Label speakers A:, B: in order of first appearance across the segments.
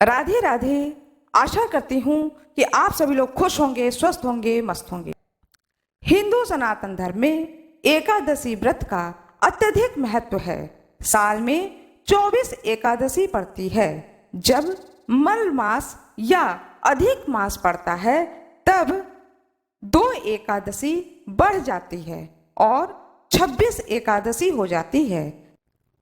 A: राधे राधे। आशा करती हूँ कि आप सभी लोग खुश होंगे, स्वस्थ होंगे, मस्त होंगे। हिंदू सनातन धर्म में एकादशी व्रत का अत्यधिक महत्व है। साल में 24 एकादशी पड़ती है। जब मल मास या अधिक मास पड़ता है तब 2 एकादशी बढ़ जाती है और 26 एकादशी हो जाती है।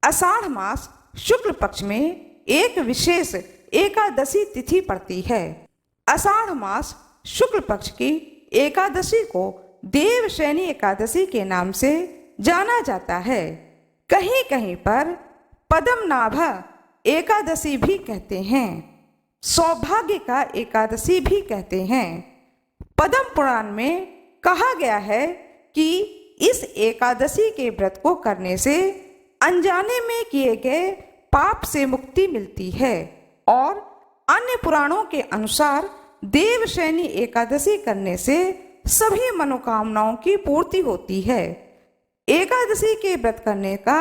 A: आषाढ़ मास शुक्ल पक्ष में एक विशेष एकादशी तिथि पड़ती है। आषाढ़ मास शुक्ल पक्ष की एकादशी को देवशयनी एकादशी के नाम से जाना जाता है। कहीं कहीं पर पद्मनाभ एकादशी भी कहते हैं, सौभाग्य का एकादशी भी कहते हैं। पद्म पुराण में कहा गया है कि इस एकादशी के व्रत को करने से अनजाने में किए गए पाप से मुक्ति मिलती है और अन्य पुराणों के अनुसार देवशयनी एकादशी करने से सभी मनोकामनाओं की पूर्ति होती है। एकादशी के व्रत करने का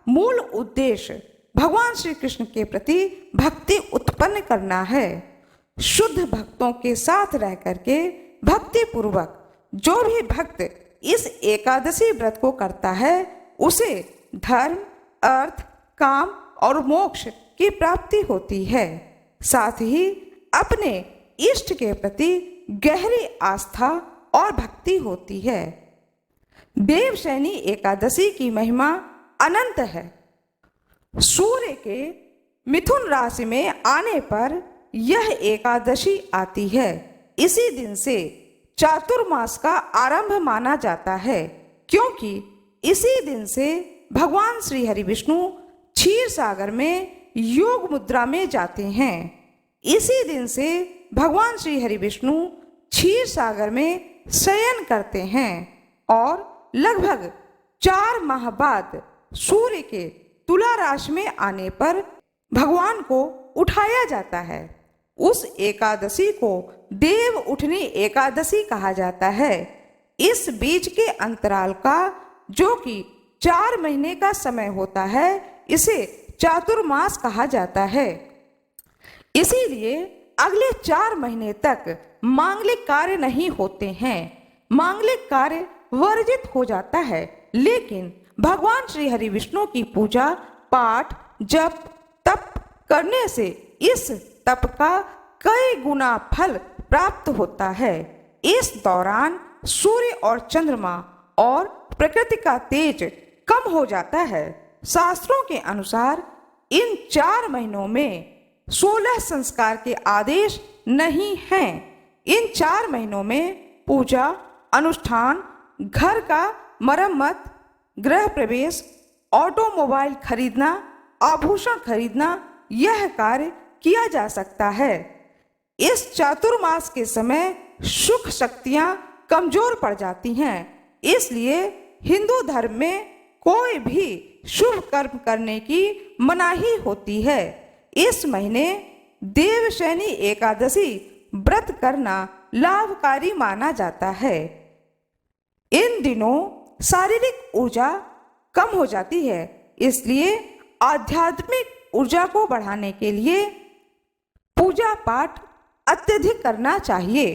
A: मूल उद्देश्य भगवान श्री कृष्ण के प्रति भक्ति उत्पन्न करना है। शुद्ध भक्तों के साथ रह करके भक्ति पूर्वक जो भी भक्त इस एकादशी व्रत को करता है उसे धर्म, अर्थ, काम और मोक्ष की प्राप्ति होती है। साथ ही अपने इष्ट के प्रति गहरी आस्था और भक्ति होती है। देवशयनी एकादशी की महिमा अनंत है। सूर्य के मिथुन राशि में आने पर यह एकादशी आती है। इसी दिन से चातुर्मास का आरंभ माना जाता है, क्योंकि इसी दिन से भगवान श्री हरि विष्णु क्षीर सागर में योग मुद्रा में जाते हैं। इसी दिन से भगवान श्री हरि विष्णु क्षीर सागर में शयन करते हैं और लगभग 4 माह बाद सूर्य के तुला राशि में आने पर भगवान को उठाया जाता है। उस एकादशी को देव उठनी एकादशी कहा जाता है। इस बीच के अंतराल का जो कि 4 महीने का समय होता है इसे चातुर्मास कहा जाता है। इसीलिए अगले 4 महीने तक मांगलिक कार्य नहीं होते हैं। मांगलिक कार्य वर्जित हो जाता है, लेकिन भगवान श्री हरि विष्णु की पूजा पाठ जप तप करने से इस तप का कई गुना फल प्राप्त होता है। इस दौरान सूर्य और चंद्रमा और प्रकृति का तेज कम हो जाता है। शास्त्रों के अनुसार इन 4 महीनों में 16 संस्कार के आदेश नहीं हैं। इन 4 महीनों में पूजा, अनुष्ठान, घर का मरम्मत, गृह प्रवेश, ऑटोमोबाइल खरीदना, आभूषण खरीदना, यह कार्य किया जा सकता है। इस चातुर्मास के समय सुख शक्तियां कमजोर पड़ जाती हैं, इसलिए हिंदू धर्म में कोई भी शुभ कर्म करने की मनाही होती है। इस महीने देवशयनी एकादशी व्रत करना लाभकारी माना जाता है। इन दिनों शारीरिक ऊर्जा कम हो जाती है, इसलिए आध्यात्मिक ऊर्जा को बढ़ाने के लिए पूजा पाठ अत्यधिक करना चाहिए।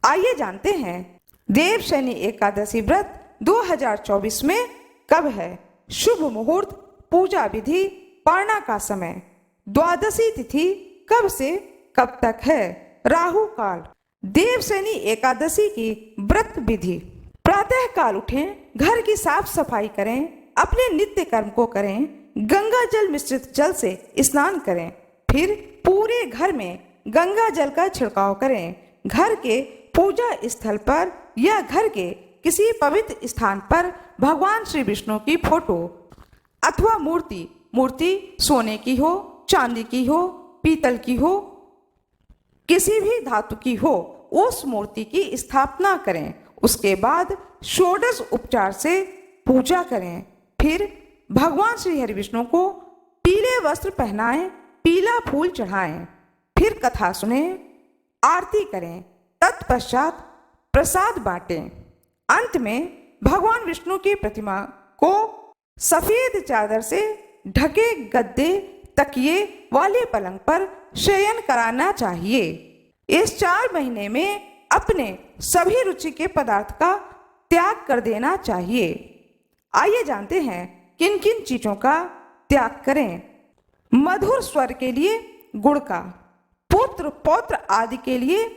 A: आइए जानते हैं देवशयनी एकादशी व्रत 2024 में कब है। शुभ मुहूर्त, पूजा विधि, पारणा का समय, द्वादशी तिथि कब से कब तक है, राहु काल। देवशयनी एकादशी की व्रत विधि। प्रातः काल उठें, घर की साफ सफाई करें, अपने नित्य कर्म को करें, गंगा जल मिश्रित जल से स्नान करें, फिर पूरे घर में गंगा जल का छिड़काव करें। घर के पूजा स्थल पर या घर के किसी पवित्र स्थान पर भगवान श्री विष्णु की फोटो अथवा मूर्ति सोने की हो, चांदी की हो, पीतल की हो, किसी भी धातु की हो, उस मूर्ति की स्थापना करें। उसके बाद षोडश उपचार से पूजा करें। फिर भगवान श्री हरि विष्णु को पीले वस्त्र पहनाएं, पीला फूल चढ़ाएं, फिर कथा सुने, आरती करें, तत्पश्चात प्रसाद बांटें। अंत में भगवान विष्णु की प्रतिमा को सफेद चादर से ढके गद्दे, तकिए वाले पलंग पर शयन कराना चाहिए। इस 4 महीने में अपने सभी रुचि के पदार्थ का त्याग कर देना चाहिए। आइए जानते हैं किन किन चीजों का त्याग करें। मधुर स्वर के लिए गुड़ का, पुत्र पौत्र आदि के लिए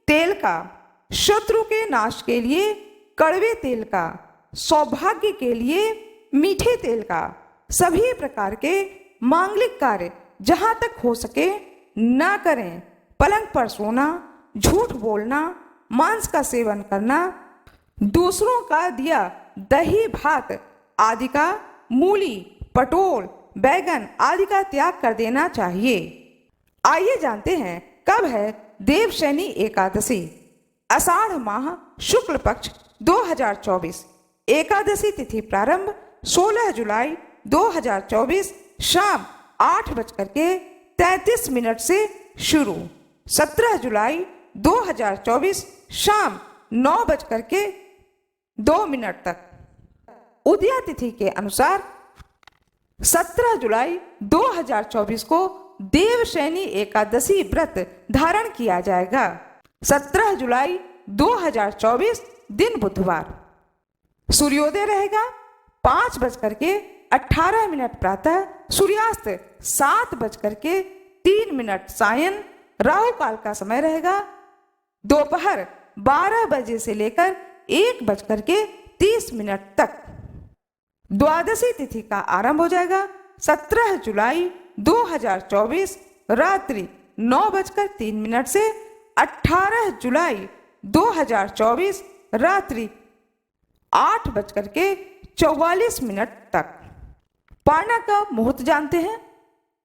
A: तेल का, शत्रु के नाश के लिए कड़वे तेल का, सौभाग्य के लिए मीठे तेल का, सभी प्रकार के मांगलिक कार्य जहां तक हो सके ना करें। पलंग पर सोना, झूठ बोलना, मांस का सेवन करना, दूसरों का दिया दही भात आदि का, मूली, पटोल, बैगन आदि का त्याग कर देना चाहिए। आइए जानते हैं कब है देवशयनी एकादशी। आषाढ़ माह शुक्ल पक्ष 2024। एकादशी तिथि प्रारंभ 16 जुलाई 2024 शाम 8:33 से शुरू। 17 जुलाई 2024 शाम 9:02 तक। उदया तिथि के अनुसार 17 जुलाई 2024 को देवशयनी एकादशी व्रत धारण किया जाएगा। 17 जुलाई 2024 दिन बुधवार। सूर्योदय रहेगा 5:18 प्रातः, सूर्यास्त 7:03 सायं। राहु काल का समय रहेगा दोपहर 12 बजे से लेकर 1:30 तक। द्वादशी तिथि का आरंभ हो जाएगा 17 जुलाई 2024 रात्रि 9:03 से 18 जुलाई 2024 रात्रि 8:44 तक। पारना का मुहूर्त जानते हैं।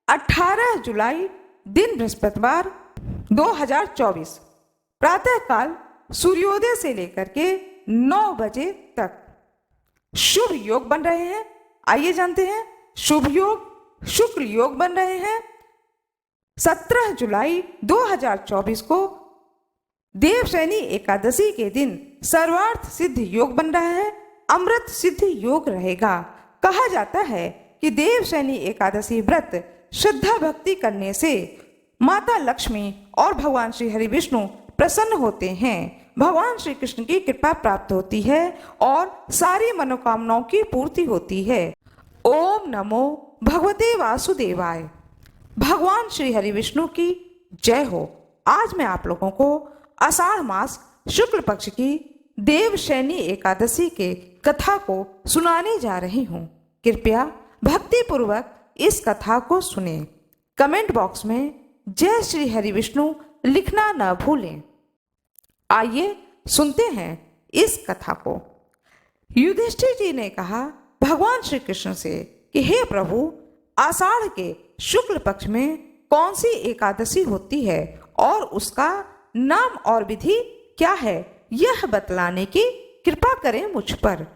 A: 18 जुलाई दिन बृहस्पतिवार 2024 प्रातः काल सूर्योदय से लेकर के 9 बजे तक। शुभ योग बन रहे हैं। आइए जानते हैं शुभ योग। शुक्ल योग बन रहे हैं। 17 जुलाई 2024 को देवशयनी एकादशी के दिन सर्वार्थ सिद्ध योग बन रहा है। अमृत सिद्ध योग रहेगा। कहा जाता है कि देवशयनी एकादशी व्रत श्रद्धा भक्ति करने से माता लक्ष्मी और भगवान श्री हरि विष्णु प्रसन्न होते हैं। भगवान श्री कृष्ण की कृपा प्राप्त होती है और सारी मनोकामनाओं की पूर्ति होती है। ओम नमो भगवते वासुदेवाय। भगवान श्री हरि विष्णु की जय हो। आज मैं आप लोगों को आषाढ़ मास शुक्ल पक्ष की देवशयनी एकादशी के कथा को सुनाने जा रही हूँ। कृपया भक्ति पूर्वक इस कथा को सुने। कमेंट बॉक्स में जय श्री हरि विष्णु लिखना न भूलें। आइए सुनते हैं इस कथा को। युधिष्ठिर जी ने कहा भगवान श्री कृष्ण से कि हे प्रभु, आषाढ़ के शुक्ल पक्ष में कौन सी एकादशी होती है और उसका नाम और विधि क्या है, यह बतलाने की कृपा करें मुझ पर।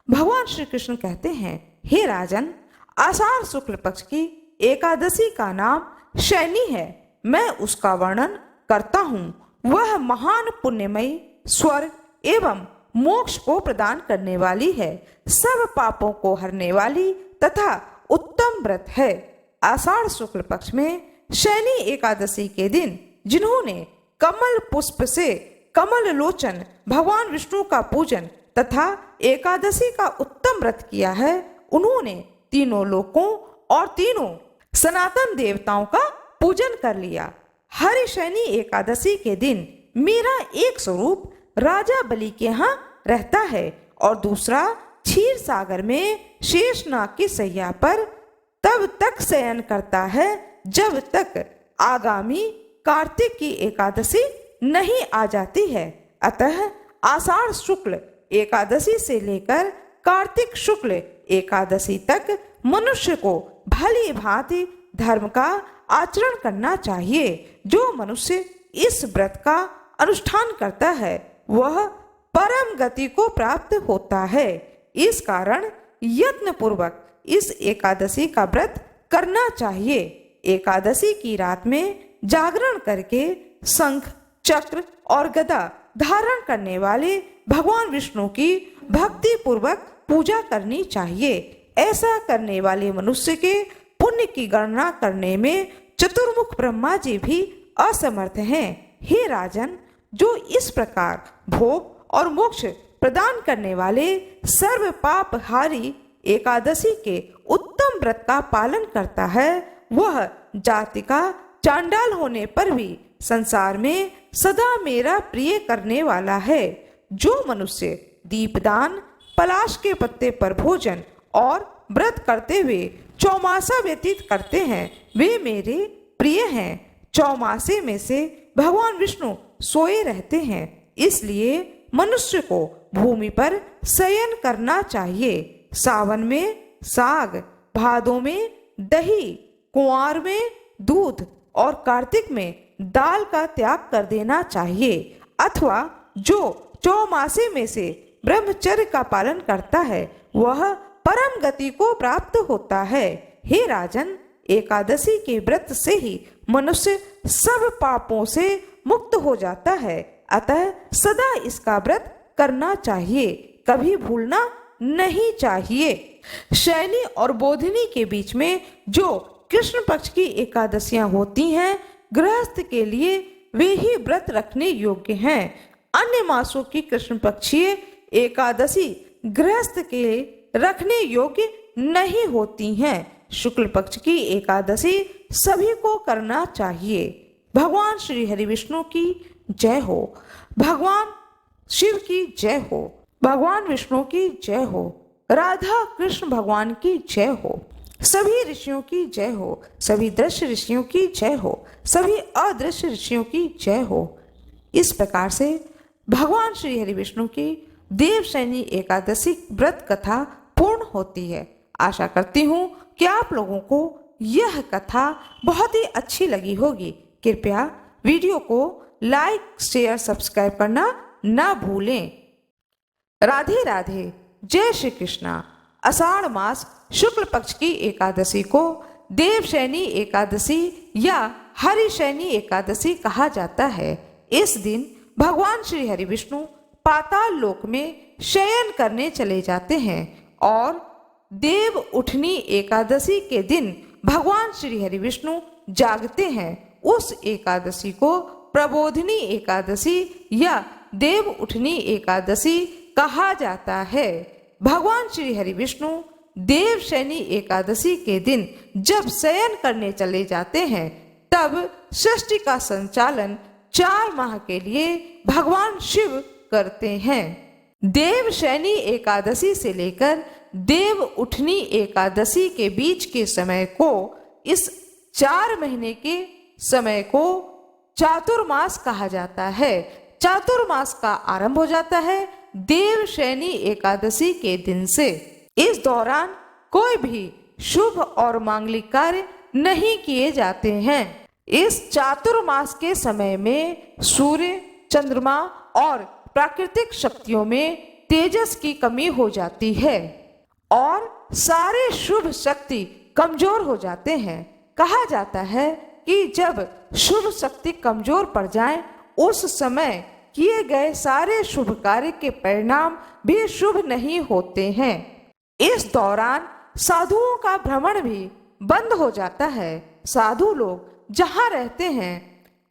A: भगवान श्री कृष्ण कहते हैं, हे राजन, आषाढ़ शुक्ल पक्ष की एकादशी का नाम शयनी है। मैं उसका वर्णन करता हूँ। वह महान पुण्यमयी, स्वर्ग एवं मोक्ष को प्रदान करने वाली है, सब पापों को हरने वाली तथा उत्तम व्रत है। आषाढ़ शुक्ल पक्ष में शयनी एकादशी के दिन जिन्होंने कमल पुष्प से कमल लोचन भगवान विष्णु का पूजन तथा एकादशी का उत्तम व्रत किया है, उन्होंने तीनों लोकों और तीनों सनातन देवताओं का पूजन कर लिया। हरि शयनी एकादशी के दिन मेरा एक स्वरूप राजा बलि के यहाँ रहता है और दूसरा क्षीर सागर में शेषनाग की सैया पर तब तक शयन करता है जब तक आगामी कार्तिक की एकादशी नहीं आ जाती है। अतः आषाढ़ शुक्ल एकादशी से लेकर कार्तिक शुक्ल एकादशी तक मनुष्य को भली भांति धर्म का आचरण करना चाहिए। जो मनुष्य इस व्रत का अनुष्ठान करता है वह परम गति को प्राप्त होता है। इस कारण यत्न पूर्वक इस एकादशी का व्रत करना चाहिए। एकादशी की रात में जागरण करके शंख, चक्र और गदा धारण करने वाले भगवान विष्णु की भक्ति पूर्वक पूजा करनी चाहिए। ऐसा करने वाले मनुष्य के पुण्य की गणना करने में चतुर्मुख ब्रह्मा जी भी असमर्थ हैं। हे राजन, जो इस प्रकार भोग और मोक्ष प्रदान करने वाले सर्व पापहारी एकादशी के उत्तम व्रत का पालन करता है, वह जाति का चांडाल होने पर भी संसार में सदा मेरा प्रिय करने वाला है। जो मनुष्य दीपदान, पलाश के पत्ते पर भोजन और व्रत करते हुए चौमासा व्यतीत करते हैं, वे मेरे प्रिय हैं। चौमासे में से भगवान विष्णु सोए रहते हैं, इसलिए मनुष्य को भूमि पर शयन करना चाहिए। सावन में साग, भादों में दही, कुंवार में दूध और कार्तिक में दाल का त्याग कर देना चाहिए। अथवा जो चौमासे में से ब्रह्मचर्य का पालन करता है, वह परम गति को प्राप्त होता है। हे राजन, एकादशी के व्रत से ही मनुष्य सब पापों से मुक्त हो जाता है। अतः सदा इसका व्रत करना चाहिए, कभी भूलना नहीं चाहिए। शयनी और बोधिनी के बीच में जो कृष्ण पक्ष की एकादशियां होती हैं, गृहस्थ के लिए वे ही व्रत रखने योग्य हैं। अन्य मासों की कृष्ण पक्षीय एकादशी गृहस्थ के रखने योग्य नहीं होती हैं। शुक्ल पक्ष की एकादशी सभी को करना चाहिए। भगवान श्री हरि विष्णु की जय हो। भगवान शिव की जय हो। भगवान विष्णु की जय हो। राधा कृष्ण भगवान की जय हो। सभी ऋषियों की जय हो। सभी दृश्य ऋषियों की जय हो। सभी अदृश्य ऋषियों की जय हो। इस प्रकार से भगवान श्री हरि विष्णु की देवशयनी एकादशी व्रत कथा पूर्ण होती है। आशा करती हूँ कि आप लोगों को यह कथा बहुत ही अच्छी लगी होगी। कृपया वीडियो को लाइक, शेयर, सब्सक्राइब करना ना भूलें। राधे राधे। जय श्री कृष्णा। आषाढ़ मास शुक्ल पक्ष की एकादशी को देवशयनी एकादशी या हरिशयनी एकादशी कहा जाता है। इस दिन भगवान श्री हरि विष्णु पाताल लोक में शयन करने चले जाते हैं और देव उठनी एकादशी के दिन भगवान श्री हरि विष्णु जागते हैं। उस एकादशी को प्रबोधिनी एकादशी या देव उठनी एकादशी कहा जाता है। भगवान श्री हरि विष्णु देवशयनी एकादशी के दिन जब शयन करने चले जाते हैं, तब सृष्टि का संचालन 4 माह के लिए भगवान शिव करते हैं। देवशयनी एकादशी से लेकर देव उठनी एकादशी के बीच के समय को, इस 4 महीने के समय को चातुर्मास कहा जाता है। चातुर्मास का आरंभ हो जाता है देवशयनी एकादशी के दिन से। इस दौरान कोई भी शुभ और मांगलिक कार्य नहीं किए जाते हैं। इस चातुर्मास के समय में सूर्य, चंद्रमा और प्राकृतिक शक्तियों में तेजस की कमी हो जाती है और सारे शुभ शक्ति कमजोर हो जाते हैं। कहा जाता है कि जब शुभ शक्ति कमजोर पड़ जाए, उस समय किए गए सारे शुभ कार्य के परिणाम भी शुभ नहीं होते हैं। इस दौरान साधुओं का भ्रमण भी बंद हो जाता है। साधु लोग जहाँ रहते हैं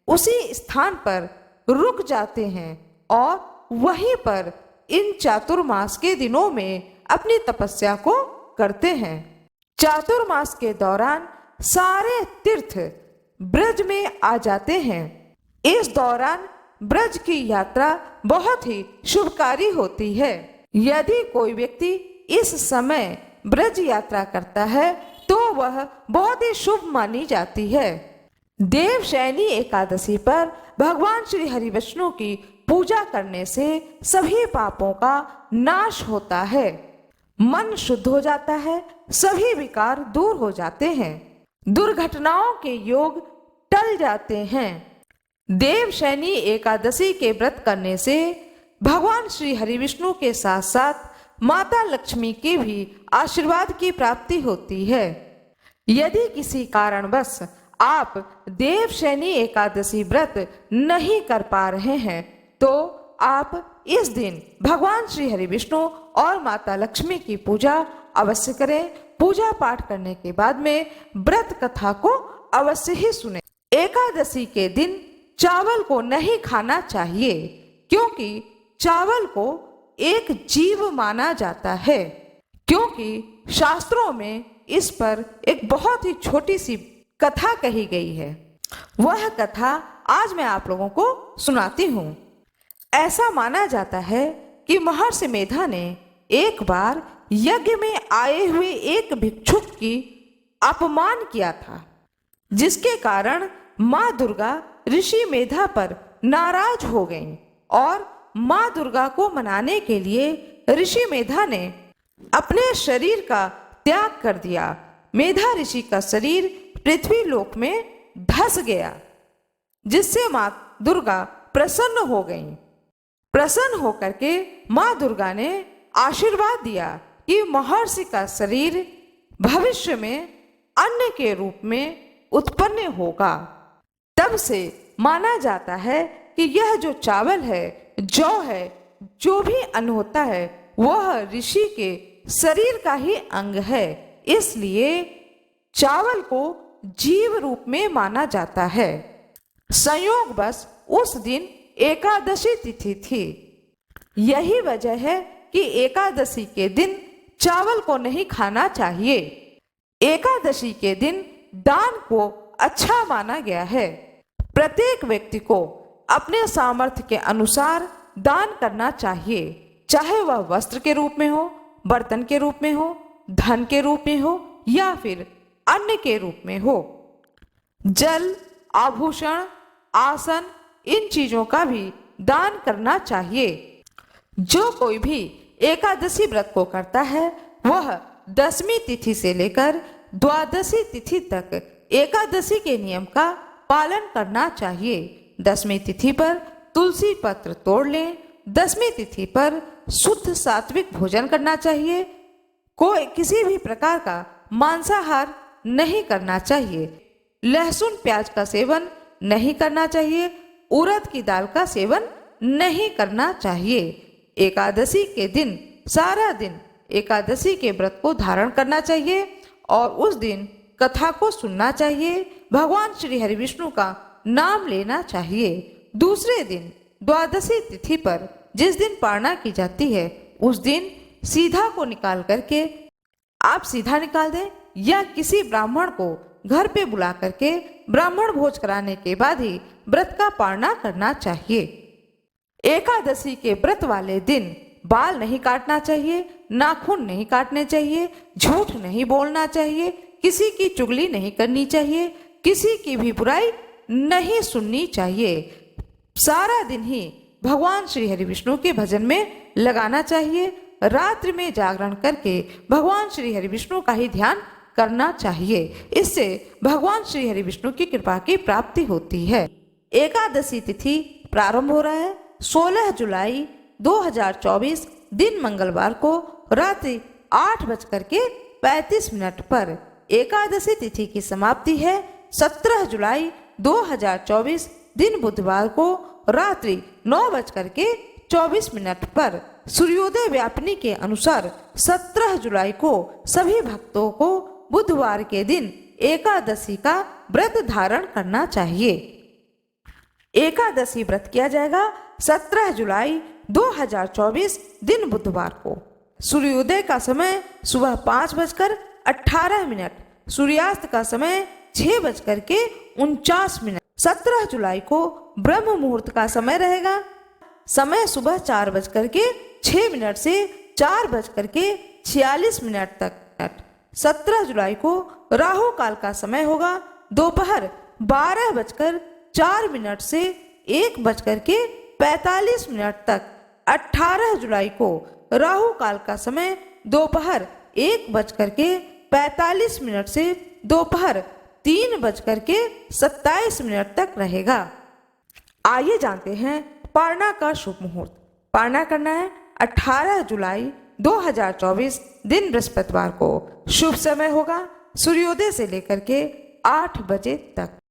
A: उसी स्थान पर रुक जाते हैं और वहीं पर इन चातुर्मास के दिनों में अपनी तपस्या को करते हैं। चातुर्मास के दौरान सारे तीर्थ ब्रज में आ जाते हैं। इस दौरान ब्रज की यात्रा बहुत ही शुभकारी होती है। यदि कोई व्यक्ति इस समय ब्रज यात्रा करता है तो वह बहुत ही शुभ मानी जाती है। देवशयनी एकादशी पर भगवान श्री हरि विष्णु की पूजा करने से सभी पापों का नाश होता है, मन शुद्ध हो जाता है, सभी विकार दूर हो जाते हैं, दुर्घटनाओं के योग टल जाते हैं। देवशयनी एकादशी के व्रत करने से भगवान श्री हरि विष्णु के साथ साथ माता लक्ष्मी के भी आशीर्वाद की प्राप्ति होती है। यदि किसी कारणवश आप देवशयनी एकादशी व्रत नहीं कर पा रहे हैं, तो आप इस दिन भगवान श्री हरि विष्णु और माता लक्ष्मी की पूजा अवश्य करें। पूजा पाठ करने के बाद में व्रत कथा को अवश्य ही सुने। एकादशी के दिन चावल को नहीं खाना चाहिए, क्योंकि चावल को एक जीव माना जाता है। क्योंकि शास्त्रों में इस पर एक बहुत ही छोटी सी कथा कही गई है। वह कथा आज मैं आप लोगों को सुनाती हूँ। ऐसा माना जाता है कि महर्षि मेधा ने एक बार यज्ञ में आए हुए एक भिक्षुक की अपमान किया था, जिसके कारण माँ दुर्गा ऋषि मेधा पर नाराज हो गईं और माँ दुर्गा को मनाने के लिए ऋषि मेधा ने अपने शरीर का त्याग कर दिया। मेधा ऋषि का शरीर पृथ्वी लोक में धस गया, जिससे माँ दुर्गा प्रसन्न हो गईं। प्रसन्न होकर के माँ दुर्गा ने आशीर्वाद दिया कि महर्षि का शरीर भविष्य में अन्न के रूप में उत्पन्न होगा। तब से माना जाता है कि यह जो चावल है, जौ है, जो भी अन्न होता है, वह ऋषि के शरीर का ही अंग है। इसलिए चावल को जीव रूप में माना जाता है। संयोगवश उस दिन एकादशी तिथि थी। यही वजह है कि एकादशी के दिन चावल को नहीं खाना चाहिए। एकादशी के दिन दान को अच्छा माना गया है। प्रत्येक व्यक्ति को अपने सामर्थ्य के अनुसार दान करना चाहिए, चाहे वह वस्त्र के रूप में हो, बर्तन के रूप में हो, धन के रूप में हो या फिर अन्न के रूप में हो। जल, आभूषण, आसन, इन चीजों का भी दान करना चाहिए। जो कोई भी एकादशी व्रत को करता है, वह दसवीं तिथि से लेकर द्वादशी तिथि तक एकादशी के नियम का पालन करना चाहिए। दसवीं तिथि पर तुलसी पत्र तोड़ लें। दसवीं तिथि पर शुद्ध सात्विक भोजन करना चाहिए। कोई किसी भी प्रकार का मांसाहार नहीं करना चाहिए। लहसुन प्याज का सेवन नहीं करना चाहिए। उड़द की दाल का सेवन नहीं करना चाहिए। एकादशी के दिन सारा दिन एकादशी के व्रत को धारण करना चाहिए और उस दिन कथा को सुनना चाहिए। भगवान श्री हरि विष्णु का नाम लेना चाहिए। दूसरे दिन द्वादशी तिथि पर जिस दिन पारणा की जाती है, उस दिन सीधा को निकाल करके आप सीधा निकाल दें या किसी ब्राह्मण को घर पे बुला करके ब्राह्मण भोज कराने के बाद ही व्रत का पारणा करना चाहिए। एकादशी के व्रत वाले दिन बाल नहीं काटना चाहिए, नाखून नहीं काटने चाहिए, झूठ नहीं बोलना चाहिए, किसी की चुगली नहीं करनी चाहिए, किसी की भी बुराई नहीं सुननी चाहिए। सारा दिन ही भगवान श्री हरि विष्णु के भजन में लगाना चाहिए। रात्रि में जागरण करके भगवान श्री हरि विष्णु का ही ध्यान करना चाहिए। इससे भगवान श्री हरि विष्णु की कृपा की प्राप्ति होती है। एकादशी तिथि प्रारंभ हो रहा है 16 जुलाई 2024 दिन मंगलवार को रात्रि 8:35 पर। एकादशी तिथि की समाप्ति है 17 जुलाई 2024 दिन बुधवार को रात्रि 9:24 पर। सूर्योदय व्यापिनी के अनुसार 17 जुलाई को सभी भक्तों को बुधवार के दिन एकादशी का व्रत धारण करना चाहिए। एकादशी व्रत किया जाएगा 17 जुलाई 2024 दिन बुधवार को। सूर्योदय का समय सुबह 5:18, सूर्यास्त का समय 6:49। 17 जुलाई को ब्रह्म मुहूर्त का समय रहेगा। समय सुबह 4:06 से 4:46 तक। 17 जुलाई को राहु काल का समय होगा दोपहर 12:04 से 1:45 तक। 18 जुलाई को राहु काल का समय दोपहर 1:45 से दोपहर 3:27 तक रहेगा। आइए जानते हैं पारणा का शुभ मुहूर्त। पारणा करना है 18 जुलाई 2024 दिन बृहस्पतिवार को। शुभ समय होगा सूर्योदय से लेकर के 8 बजे तक।